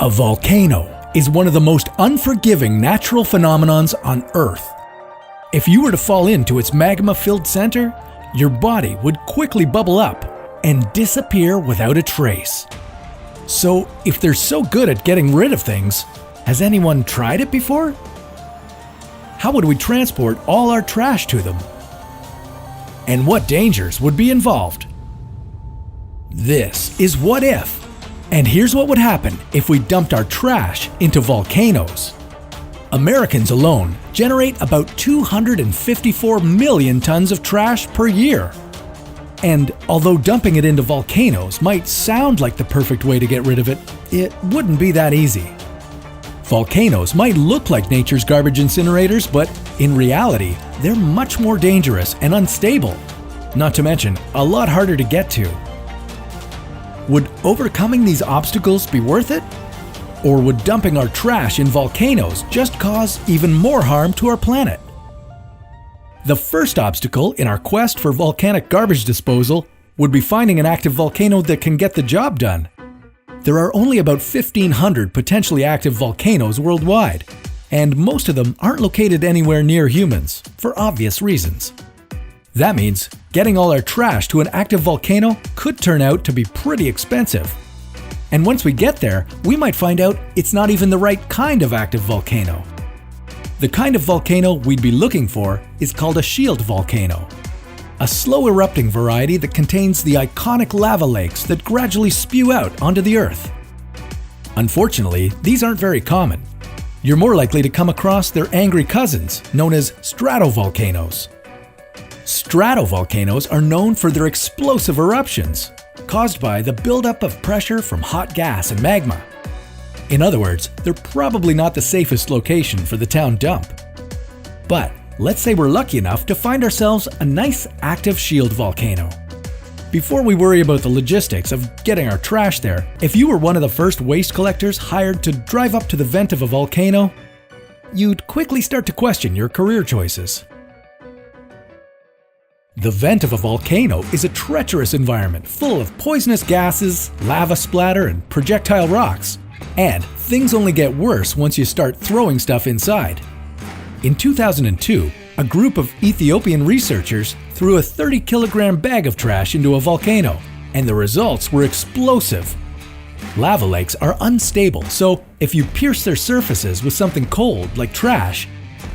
A volcano is one of the most unforgiving natural phenomenons on Earth. If you were to fall into its magma-filled center, your body would quickly bubble up and disappear without a trace. So, if they're so good at getting rid of things, has anyone tried it before? How would we transport all our trash to them? And what dangers would be involved? This is What If? And here's what would happen if we dumped our trash into volcanoes. Americans alone generate about 254 million tons of trash per year. And although dumping it into volcanoes might sound like the perfect way to get rid of it, it wouldn't be that easy. Volcanoes might look like nature's garbage incinerators, but in reality, they're much more dangerous and unstable. Not to mention, a lot harder to get to. Would overcoming these obstacles be worth it? Or would dumping our trash in volcanoes just cause even more harm to our planet? The first obstacle in our quest for volcanic garbage disposal would be finding an active volcano that can get the job done. There are only about 1,500 potentially active volcanoes worldwide, and most of them aren't located anywhere near humans, for obvious reasons. That means getting all our trash to an active volcano could turn out to be pretty expensive. And once we get there, we might find out it's not even the right kind of active volcano. The kind of volcano we'd be looking for is called a shield volcano, a slow erupting variety that contains the iconic lava lakes that gradually spew out onto the Earth. Unfortunately, these aren't very common. You're more likely to come across their angry cousins, known as stratovolcanoes. Stratovolcanoes are known for their explosive eruptions, caused by the buildup of pressure from hot gas and magma. In other words, they're probably not the safest location for the town dump. But let's say we're lucky enough to find ourselves a nice active shield volcano. Before we worry about the logistics of getting our trash there, if you were one of the first waste collectors hired to drive up to the vent of a volcano, you'd quickly start to question your career choices. The vent of a volcano is a treacherous environment full of poisonous gases, lava splatter, and projectile rocks. And things only get worse once you start throwing stuff inside. In 2002, a group of Ethiopian researchers threw a 30-kilogram bag of trash into a volcano, and the results were explosive. Lava lakes are unstable, so if you pierce their surfaces with something cold like trash,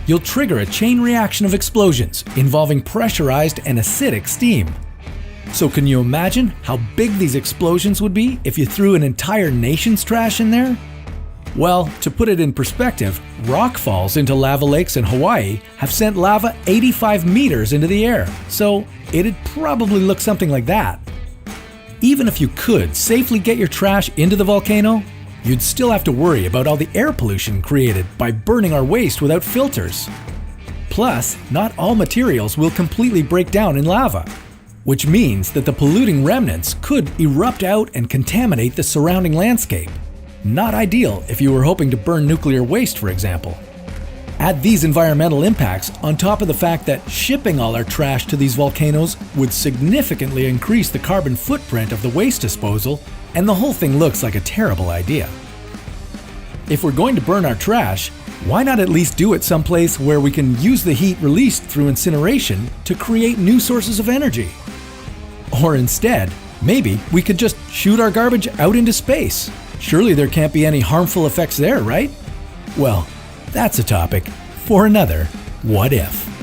you'll trigger a chain reaction of explosions involving pressurized and acidic steam. So can you imagine how big these explosions would be if you threw an entire nation's trash in there? Well, to put it in perspective, rock falls into lava lakes in Hawaii have sent lava 85 meters into the air, so it'd probably look something like that. Even if you could safely get your trash into the volcano, you'd still have to worry about all the air pollution created by burning our waste without filters. Plus, not all materials will completely break down in lava, which means that the polluting remnants could erupt out and contaminate the surrounding landscape. Not ideal if you were hoping to burn nuclear waste, for example. Add these environmental impacts on top of the fact that shipping all our trash to these volcanoes would significantly increase the carbon footprint of the waste disposal, and the whole thing looks like a terrible idea. If we're going to burn our trash, why not at least do it someplace where we can use the heat released through incineration to create new sources of energy? Or instead, maybe we could just shoot our garbage out into space. Surely there can't be any harmful effects there, right? Well, that's a topic for another What If.